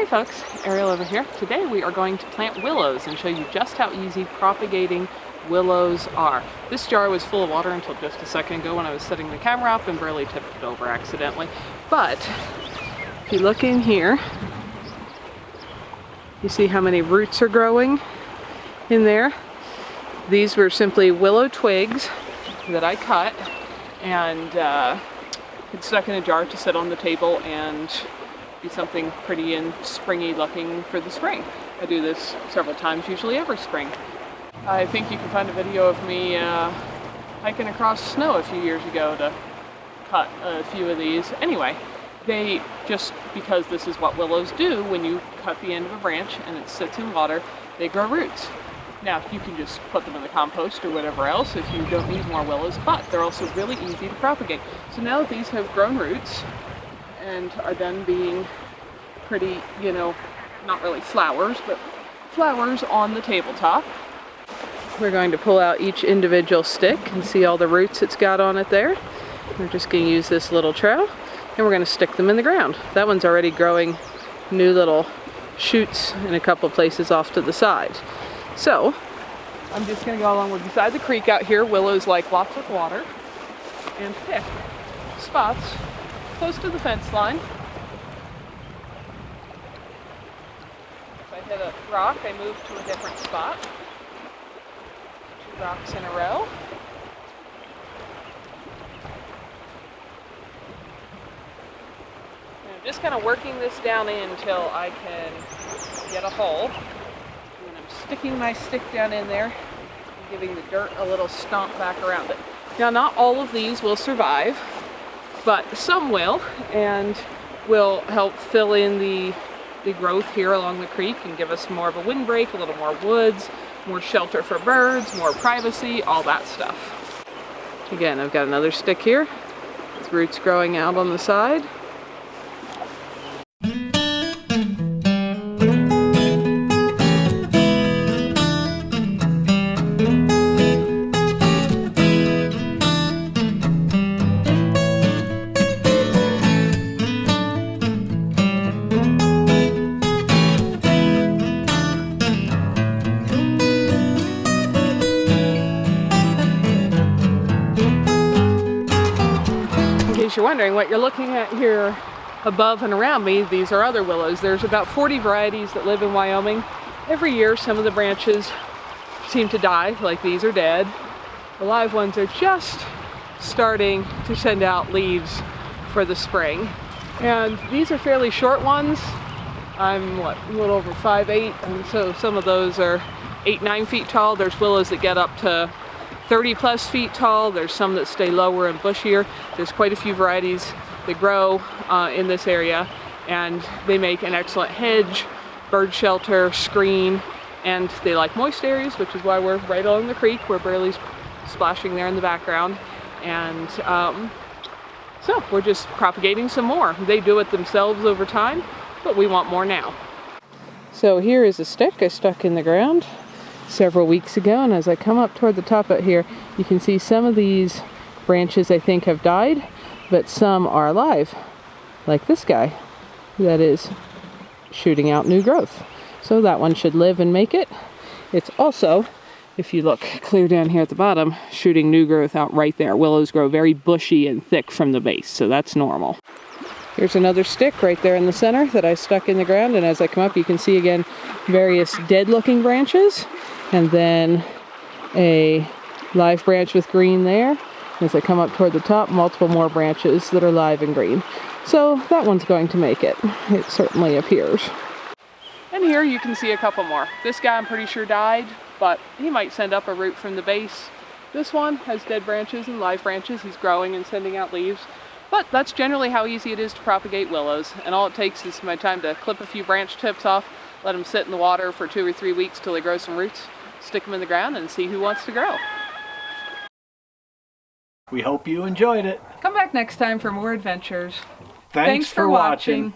Hey folks, Ariel over here. Today we are going to plant willows and show you just how easy propagating willows are. This jar was full of water until just a second ago when I was setting the camera up and barely tipped it over accidentally. But if you look in here, you see how many roots are growing in there. These were simply willow twigs that I cut and had stuck in a jar to sit on the table and be something pretty and springy looking for the spring. I do this several times, usually every spring. I think you can find a video of me hiking across snow a few years ago to cut a few of these. Anyway, they just, because this is what willows do, when you cut the end of a branch and it sits in water, they grow roots. Now, you can just put them in the compost or whatever else if you don't need more willows, but they're also really easy to propagate. So now that these have grown roots and are done being pretty, you know, not really flowers, but flowers on the tabletop, we're going to pull out each individual stick and see all the roots it's got on it there. We're just going to use this little trowel and we're going to stick them in the ground. That one's already growing new little shoots in a couple places off to the side. So I'm just going to go along with beside the creek out here. Willows like lots of water, and pick spots close to the fence line. If I hit a rock, I move to a different spot. 2 rocks in a row. And I'm just kind of working this down in until I can get a hole. And I'm sticking my stick down in there and giving the dirt a little stomp back around it. Now, not all of these will survive, but some will, and will help fill in the growth here along the creek and give us more of a windbreak, a little more woods, more shelter for birds, more privacy, all that stuff. Again, I've got another stick here with roots growing out on the side. You're wondering what you're looking at here above and around me, these are other willows. There's about 40 varieties that live in Wyoming. Every year some of the branches seem to die, like these are dead. The live ones are just starting to send out leaves for the spring. And these are fairly short ones. I'm a little over 5'8", and so some of those are 8-9 feet tall. There's willows that get up to 30 plus feet tall. There's some that stay lower and bushier. There's quite a few varieties that grow in this area, and they make an excellent hedge, bird shelter, screen, and they like moist areas, which is why we're right along the creek. We're barely splashing there in the background. And so we're just propagating some more. They do it themselves over time, but we want more now. So here is a stick I stuck in the ground several weeks ago, and as I come up toward the top out here, you can see some of these branches I think have died, but some are alive, like this guy that is shooting out new growth. So that one should live and make it. It's also, if you look clear down here at the bottom, shooting new growth out right there. Willows grow very bushy and thick from the base, so that's normal. Here's another stick right there in the center that I stuck in the ground, and as I come up you can see again various dead looking branches, and then a live branch with green there. As I come up toward the top, multiple more branches that are live and green. So that one's going to make it. It certainly appears. And here you can see a couple more. This guy I'm pretty sure died, but he might send up a root from the base. This one has dead branches and live branches. He's growing and sending out leaves. But that's generally how easy it is to propagate willows. And all it takes is my time to clip a few branch tips off, let them sit in the water for 2 or 3 weeks till they grow some roots, stick them in the ground, and see who wants to grow. We hope you enjoyed it. Come back next time for more adventures. Thanks for watching.